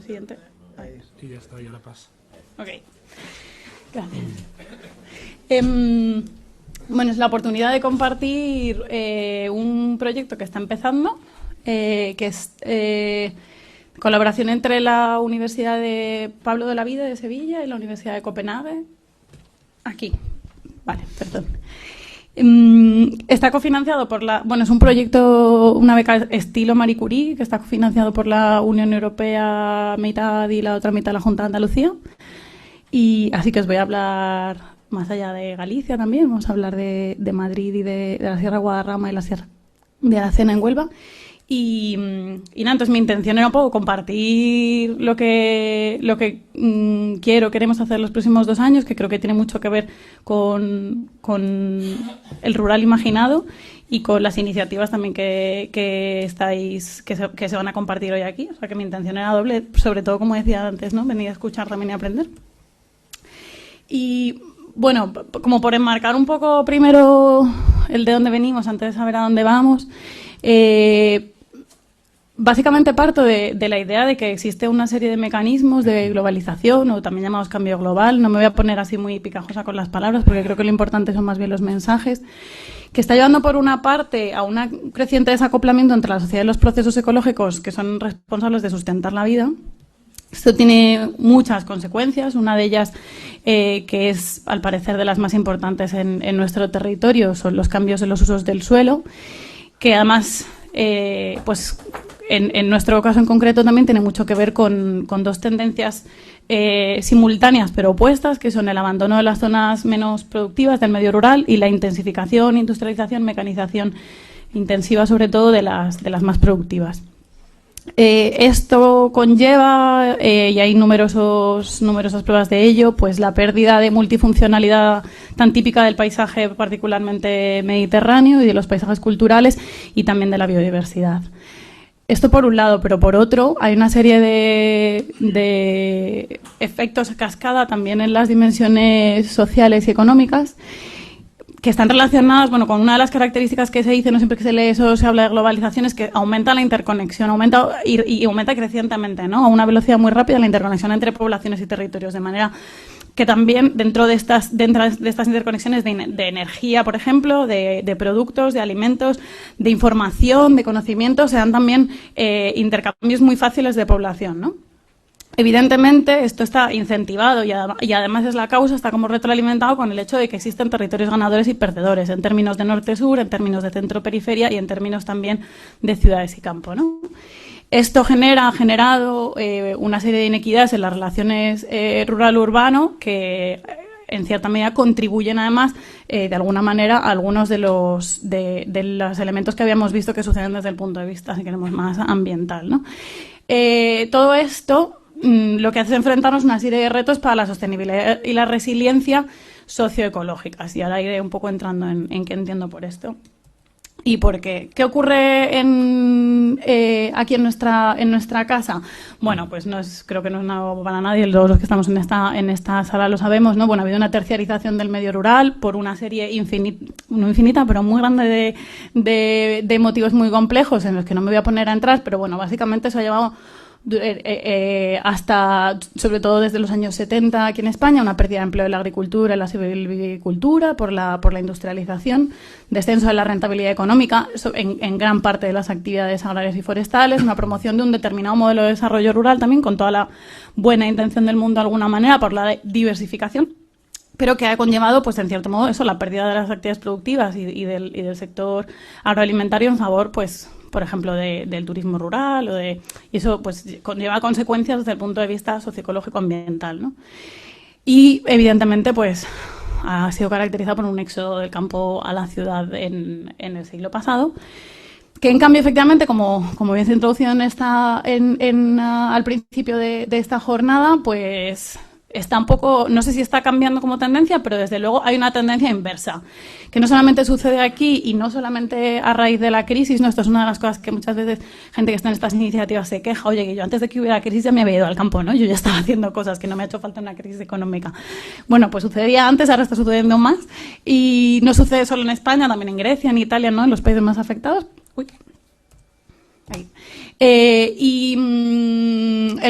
siguiente. Y ya está, ya la paso. Ok, gracias. Bueno, es la oportunidad de compartir un proyecto que está empezando, que es colaboración entre la Universidad de Pablo de la Vida de Sevilla y la Universidad de Copenhague. Aquí, vale, perdón. Está cofinanciado por es un proyecto, una beca estilo Marie Curie, que está cofinanciado por la Unión Europea mitad y la otra mitad la Junta de Andalucía. Y así que os voy a hablar más allá de Galicia también, vamos a hablar de Madrid y de la Sierra de Guadarrama y la Sierra de Aracena en Huelva. Y nada, entonces mi intención era un poco compartir lo que queremos hacer los próximos 2 años, que creo que tiene mucho que ver con el rural imaginado y con las iniciativas también que se van a compartir hoy aquí. O sea que mi intención era doble, sobre todo, como decía antes, ¿no? Venir a escuchar también y aprender. Y bueno, como por enmarcar un poco primero el de dónde venimos antes de saber a dónde vamos, básicamente parto de la idea de que existe una serie de mecanismos de globalización, o también llamados cambio global. No me voy a poner así muy picajosa con las palabras, porque creo que lo importante son más bien los mensajes, que está llevando por una parte a un creciente desacoplamiento entre la sociedad y los procesos ecológicos que son responsables de sustentar la vida. Esto tiene muchas consecuencias. Una de ellas, que es al parecer de las más importantes en nuestro territorio, son los cambios en los usos del suelo, que además pues en nuestro caso en concreto también tiene mucho que ver con 2 tendencias simultáneas pero opuestas, que son el abandono de las zonas menos productivas del medio rural y la intensificación, industrialización, mecanización intensiva sobre todo de las más productivas. Esto conlleva, y hay numerosas pruebas de ello, pues la pérdida de multifuncionalidad tan típica del paisaje particularmente mediterráneo y de los paisajes culturales y también de la biodiversidad. Esto por un lado, pero por otro hay una serie de efectos a cascada también en las dimensiones sociales y económicas, que están relacionadas, bueno, con una de las características que se dice, no siempre que se lee eso se habla de globalización, es que aumenta la interconexión, aumenta crecientemente, ¿no? A una velocidad muy rápida la interconexión entre poblaciones y territorios, de manera que también dentro de estas interconexiones de energía, por ejemplo, de productos, de alimentos, de información, de conocimiento, se dan también intercambios muy fáciles de población, ¿no? Evidentemente, esto está incentivado y además es la causa, está como retroalimentado con el hecho de que existen territorios ganadores y perdedores, en términos de norte-sur, en términos de centro-periferia y en términos también de ciudades y campo, ¿no? Esto ha generado una serie de inequidades en las relaciones rural-urbano que en cierta medida contribuyen además de alguna manera a algunos de los elementos que habíamos visto que suceden desde el punto de vista, si queremos, más ambiental, ¿no? Todo esto lo que hace es enfrentarnos a una serie de retos para la sostenibilidad y la resiliencia socioecológicas. Y ahora iré un poco entrando en qué entiendo por esto. ¿Y por qué? ¿Qué ocurre aquí en nuestra casa? Bueno, pues creo que no es nada para nadie, todos los que estamos en esta sala lo sabemos, ¿no? Bueno, ha habido una terciarización del medio rural por una serie no infinita, pero muy grande de motivos muy complejos en los que no me voy a poner a entrar, pero bueno, básicamente eso ha llevado hasta, sobre todo desde los años 70 aquí en España, una pérdida de empleo en la agricultura y la silvicultura por la industrialización, descenso de la rentabilidad económica en gran parte de las actividades agrarias y forestales, una promoción de un determinado modelo de desarrollo rural también con toda la buena intención del mundo de alguna manera por la diversificación, pero que ha conllevado, pues en cierto modo, eso, la pérdida de las actividades productivas y del sector agroalimentario en favor, pues, por ejemplo, del turismo rural, y eso pues conlleva consecuencias desde el punto de vista socioecológico ambiental, ¿no? Y evidentemente pues ha sido caracterizado por un éxodo del campo a la ciudad en el siglo pasado, que en cambio efectivamente, como bien se ha introducido al principio de esta jornada, pues está un poco, no sé si está cambiando como tendencia, pero desde luego hay una tendencia inversa, que no solamente sucede aquí y no solamente a raíz de la crisis, ¿no? Esto es una de las cosas que muchas veces gente que está en estas iniciativas se queja, oye, que yo antes de que hubiera crisis ya me había ido al campo, ¿no? Yo ya estaba haciendo cosas, que no me ha hecho falta una crisis económica. Bueno, pues sucedía antes, ahora está sucediendo más, y no sucede solo en España, también en Grecia, en Italia, ¿no? En los países más afectados. Uy. Ahí. El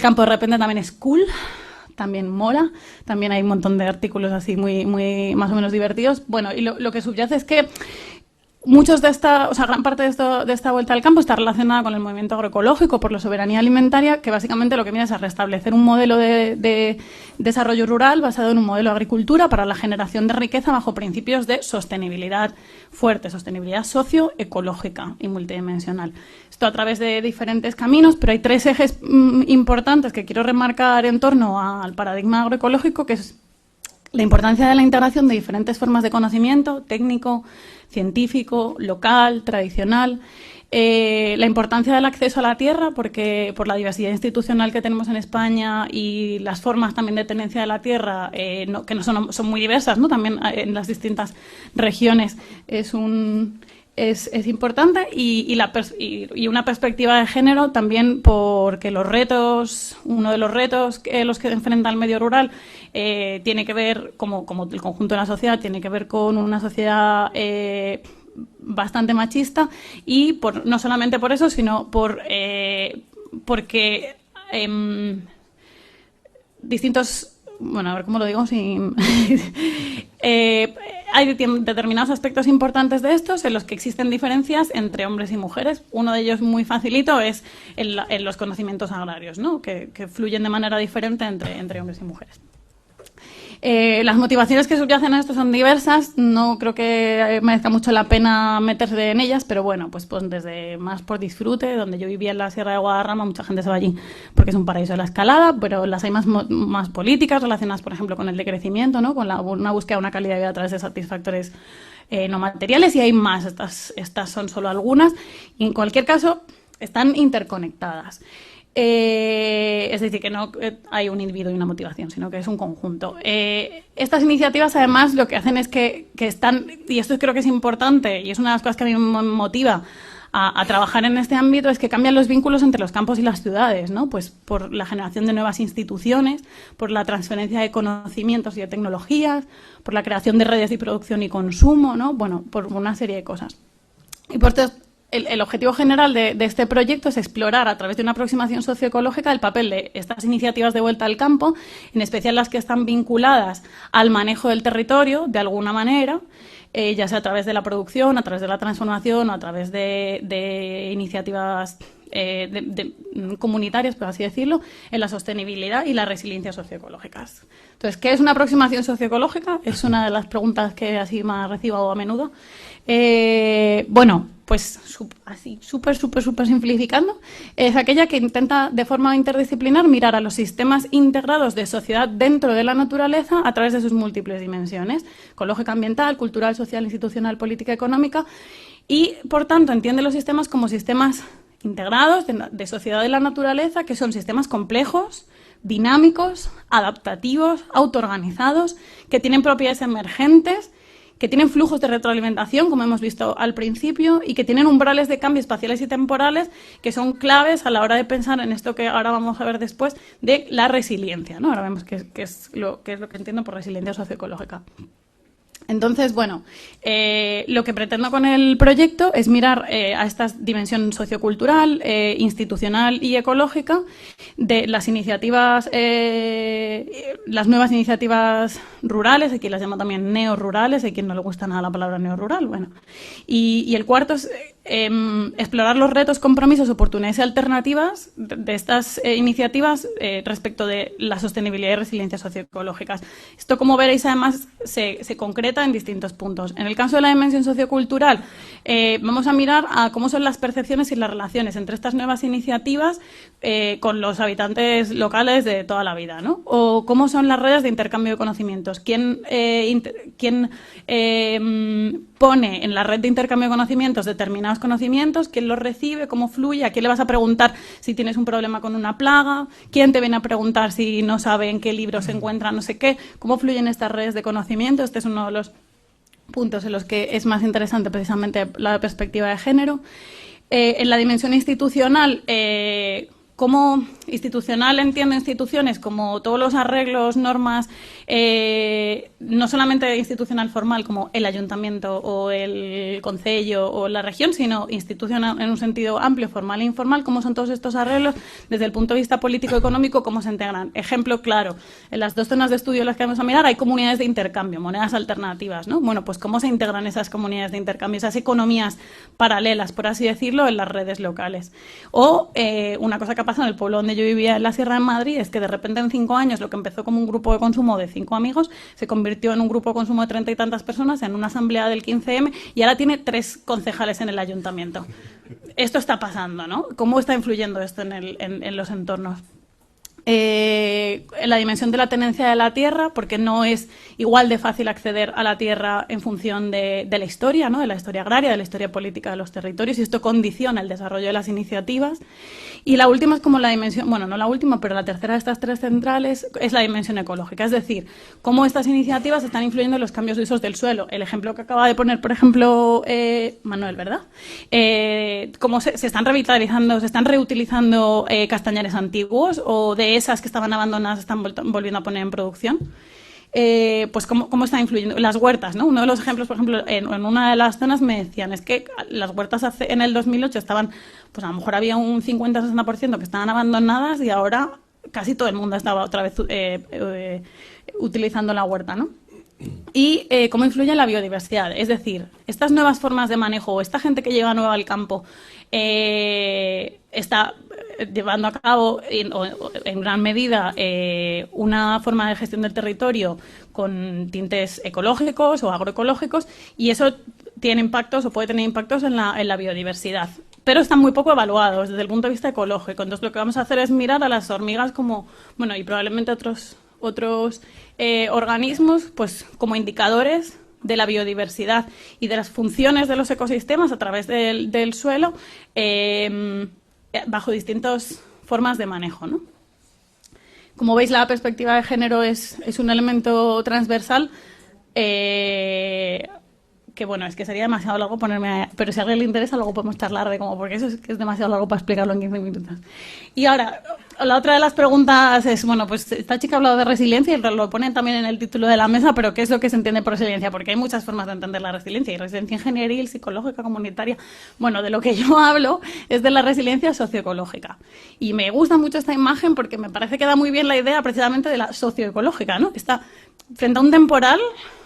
campo de repente también es cool, también mola, también hay un montón de artículos así muy más o menos divertidos. Bueno, y lo que subyace es que muchos de esta, o sea, gran parte de esta vuelta al campo está relacionada con el movimiento agroecológico por la soberanía alimentaria, que básicamente lo que viene es a restablecer un modelo de desarrollo rural basado en un modelo de agricultura para la generación de riqueza bajo principios de sostenibilidad fuerte, sostenibilidad socioecológica y multidimensional. Esto a través de diferentes caminos, pero hay tres ejes importantes que quiero remarcar en torno al paradigma agroecológico, que es la importancia de la integración de diferentes formas de conocimiento, técnico, científico, local, tradicional, la importancia del acceso a la tierra, porque por la diversidad institucional que tenemos en España y las formas también de tenencia de la tierra, que no son muy diversas, ¿no? También en las distintas regiones es importante, y una perspectiva de género también, porque uno de los retos los que enfrenta el medio rural tiene que ver, como el conjunto de la sociedad, tiene que ver con una sociedad bastante machista, y no solamente por eso, sino porque distintos, bueno, a ver cómo lo digo sin hay determinados aspectos importantes de estos en los que existen diferencias entre hombres y mujeres. Uno de ellos muy facilito es en los conocimientos agrarios, ¿no? Que fluyen de manera diferente entre hombres y mujeres. Las motivaciones que subyacen a esto son diversas, no creo que merezca mucho la pena meterse en ellas, pero bueno, pues desde más por disfrute. Donde yo vivía en la Sierra de Guadarrama, mucha gente se va allí porque es un paraíso de la escalada, pero las hay más políticas relacionadas, por ejemplo, con el decrecimiento, ¿no? Con una búsqueda de una calidad de vida a través de satisfactores no materiales, y hay más. Estas son solo algunas, y en cualquier caso están interconectadas. Es decir, que no hay un individuo y una motivación, sino que es un conjunto. Estas iniciativas, además, lo que hacen es que están, y esto creo que es importante, y es una de las cosas que a mí me motiva a trabajar en este ámbito, es que cambian los vínculos entre los campos y las ciudades, ¿no? Pues por la generación de nuevas instituciones, por la transferencia de conocimientos y de tecnologías, por la creación de redes de producción y consumo, ¿no? Bueno, por una serie de cosas. Y por esto, el objetivo general de este proyecto es explorar, a través de una aproximación socioecológica, el papel de estas iniciativas de vuelta al campo, en especial las que están vinculadas al manejo del territorio, de alguna manera, ya sea a través de la producción, a través de la transformación o a través de iniciativas comunitarias, por así decirlo, en la sostenibilidad y la resiliencia socioecológicas. Entonces, ¿qué es una aproximación socioecológica? Es una de las preguntas que así más recibo a menudo. Bueno, pues así súper simplificando, es aquella que intenta de forma interdisciplinar mirar a los sistemas integrados de sociedad dentro de la naturaleza a través de sus múltiples dimensiones: ecológica, ambiental, cultural, social, institucional, política, económica, y por tanto entiende los sistemas como sistemas integrados de sociedad de la naturaleza, que son sistemas complejos, dinámicos, adaptativos, autoorganizados, que tienen propiedades emergentes, que tienen flujos de retroalimentación, como hemos visto al principio, y que tienen umbrales de cambio espaciales y temporales que son claves a la hora de pensar en esto que ahora vamos a ver después, de la resiliencia, ¿no? Ahora vemos qué es lo que entiendo por resiliencia socioecológica. Entonces, bueno, lo que pretendo con el proyecto es mirar a esta dimensión sociocultural, institucional y ecológica de las iniciativas, las nuevas iniciativas rurales. Hay quien las llama también neorurales, hay quien no le gusta nada la palabra neorural. Bueno, y el cuarto es explorar los retos, compromisos, oportunidades y alternativas de estas iniciativas respecto de la sostenibilidad y resiliencia socioecológicas. Esto, como veréis, además se concreta en distintos puntos. En el caso de la dimensión sociocultural, vamos a mirar a cómo son las percepciones y las relaciones entre estas nuevas iniciativas con los habitantes locales de toda la vida, ¿no? O cómo son las redes de intercambio de conocimientos. ¿Quién pone en la red de intercambio de conocimientos determinados conocimientos? ¿Quién los recibe? ¿Cómo fluye? ¿A quién le vas a preguntar si tienes un problema con una plaga? ¿Quién te viene a preguntar si no sabe en qué libro se encuentra no sé qué? ¿Cómo fluyen estas redes de conocimiento? Este es uno de los puntos en los que es más interesante precisamente la perspectiva de género. En la dimensión institucional, cómo institucional entiendo instituciones como todos los arreglos, normas, no solamente institucional formal como el ayuntamiento o el concello o la región, sino institucional en un sentido amplio, formal e informal, cómo son todos estos arreglos desde el punto de vista político-económico, cómo se integran. Ejemplo claro, en las 2 zonas de estudio en las que vamos a mirar hay comunidades de intercambio, monedas alternativas, ¿no? Bueno, pues cómo se integran esas comunidades de intercambio, esas economías paralelas, por así decirlo, en las redes locales. O una cosa que ha pasado en el pueblo donde yo vivía en la Sierra de Madrid es que de repente en 5 años lo que empezó como un grupo de consumo de 5 amigos se convirtió en un grupo de consumo de 30 y tantas personas en una asamblea del 15M y ahora tiene 3 concejales en el ayuntamiento. Esto está pasando, ¿no? ¿Cómo está influyendo esto en los entornos? En la dimensión de la tenencia de la tierra, porque no es igual de fácil acceder a la tierra en función de la historia, ¿no? De la historia agraria, de la historia política de los territorios, y esto condiciona el desarrollo de las iniciativas. Y la última es como la dimensión, bueno, no la última, pero la tercera de estas 3 centrales es la dimensión ecológica, es decir, cómo estas iniciativas están influyendo en los cambios de usos del suelo. El ejemplo que acaba de poner, por ejemplo, Manuel, ¿verdad? Cómo se están revitalizando, se están reutilizando castañares antiguos o de esas que estaban abandonadas están volviendo a poner en producción. Pues cómo está influyendo las huertas, ¿no? Uno de los ejemplos, por ejemplo, en una de las zonas me decían es que las huertas en el 2008 estaban, pues a lo mejor había un 50-60% que estaban abandonadas y ahora casi todo el mundo estaba otra vez utilizando la huerta, ¿no? Y cómo influye en la biodiversidad, es decir, estas nuevas formas de manejo, esta gente que llega nueva al campo está llevando a cabo en gran medida una forma de gestión del territorio con tintes ecológicos o agroecológicos, y eso tiene impactos o puede tener impactos en la biodiversidad, pero están muy poco evaluados desde el punto de vista ecológico. Entonces lo que vamos a hacer es mirar a las hormigas como, bueno, y probablemente otros organismos, pues como indicadores de la biodiversidad y de las funciones de los ecosistemas a través del suelo, bajo distintas formas de manejo, ¿no? Como veis, la perspectiva de género es un elemento transversal, que bueno, es que sería demasiado largo ponerme pero si a alguien le interesa luego podemos charlar de cómo, porque eso es que es demasiado largo para explicarlo en 15 minutos. Y ahora, la otra de las preguntas es, bueno, pues esta chica ha hablado de resiliencia y lo ponen también en el título de la mesa, pero ¿qué es lo que se entiende por resiliencia? Porque hay muchas formas de entender la resiliencia, y resiliencia ingenieril, psicológica, comunitaria. Bueno, de lo que yo hablo es de la resiliencia socioecológica. Y me gusta mucho esta imagen porque me parece que da muy bien la idea precisamente de la socioecológica, ¿no? Está frente a un temporal,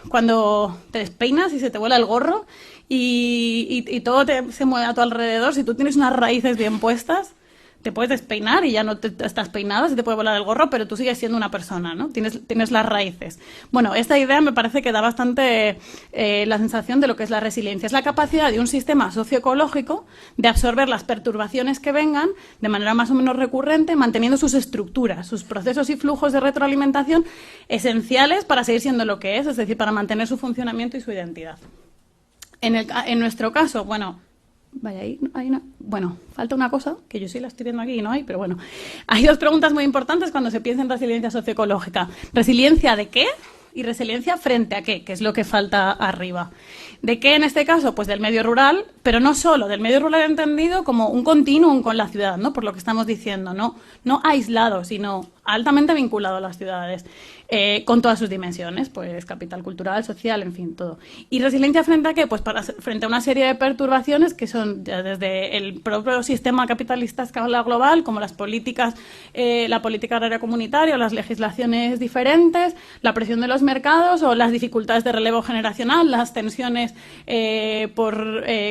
cuando te despeinas y se te vuela el gorro y todo se mueve a tu alrededor. Si tú tienes unas raíces bien puestas, te puedes despeinar y ya no estás peinado, se te puede volar el gorro, pero tú sigues siendo una persona, ¿no? Tienes las raíces. Bueno, esta idea me parece que da bastante la sensación de lo que es la resiliencia. Es la capacidad de un sistema socioecológico de absorber las perturbaciones que vengan de manera más o menos recurrente, manteniendo sus estructuras, sus procesos y flujos de retroalimentación esenciales para seguir siendo lo que es decir, para mantener su funcionamiento y su identidad. En nuestro caso, bueno, vaya, bueno, falta una cosa, que yo sí la estoy viendo aquí y no hay, pero bueno. Hay 2 preguntas muy importantes cuando se piensa en resiliencia socioecológica. ¿Resiliencia de qué? Y resiliencia frente a qué, que es lo que falta arriba. ¿De qué en este caso? Pues del medio rural, pero no solo, del medio rural entendido como un continuum con la ciudad, ¿no? Por lo que estamos diciendo, no aislado, sino altamente vinculado a las ciudades, con todas sus dimensiones, pues capital cultural, social, en fin, todo. ¿Y resiliencia frente a qué? Pues frente a una serie de perturbaciones que son desde el propio sistema capitalista a escala global, como las políticas, la política agraria comunitaria, las legislaciones diferentes, la presión de los mercados o las dificultades de relevo generacional, las tensiones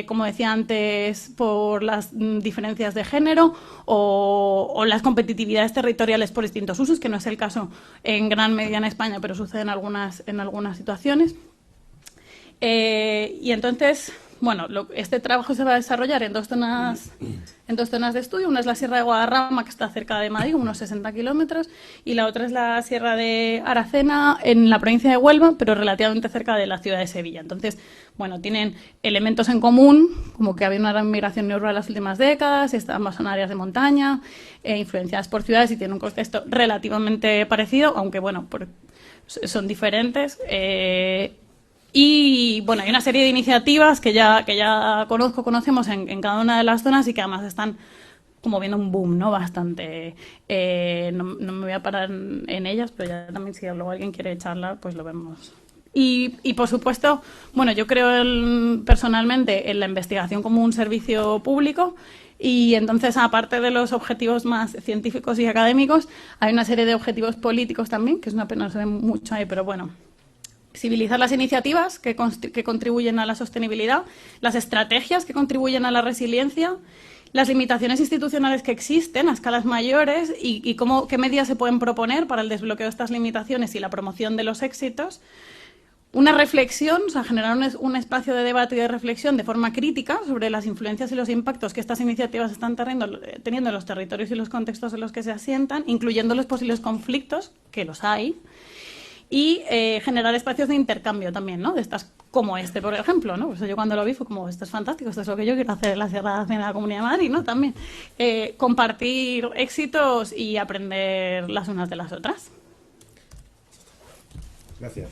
como decía antes, por las diferencias de género o las competitividades territoriales por distintos usos, que no es el caso en gran medida en España, pero sucede en algunas situaciones. Y entonces, bueno, este trabajo se va a desarrollar en dos zonas de estudio. Una es la Sierra de Guadarrama, que está cerca de Madrid, unos 60 kilómetros, y la otra es la Sierra de Aracena, en la provincia de Huelva, pero relativamente cerca de la ciudad de Sevilla. Entonces, bueno, tienen elementos en común, como que ha habido una gran migración rural en las últimas décadas, ambas son áreas de montaña, influenciadas por ciudades, y tienen un contexto relativamente parecido, aunque, bueno, son diferentes. Y bueno, hay una serie de iniciativas que ya conocemos en cada una de las zonas y que además están como viendo un boom, ¿no? Bastante. No me voy a parar en ellas, pero ya también si luego alguien quiere charlar, pues lo vemos. Y por supuesto, bueno, yo creo personalmente en la investigación como un servicio público y entonces, aparte de los objetivos más científicos y académicos, hay una serie de objetivos políticos también, que es una pena, no se ve mucho ahí, pero bueno. Visibilizar las iniciativas que contribuyen a la sostenibilidad, las estrategias que contribuyen a la resiliencia, las limitaciones institucionales que existen a escalas mayores y qué medidas se pueden proponer para el desbloqueo de estas limitaciones y la promoción de los éxitos. Una reflexión, o sea, generar un espacio de debate y de reflexión de forma crítica sobre las influencias y los impactos que estas iniciativas están teniendo en los territorios y los contextos en los que se asientan, incluyendo los posibles conflictos, que los hay, y generar espacios de intercambio también, ¿no? De estas, como este, por ejemplo, ¿no? Pues yo cuando lo vi fue como, esto es fantástico, esto es lo que yo quiero hacer en la Sierra de la Comunidad de Madrid, ¿no? También compartir éxitos y aprender las unas de las otras. Gracias.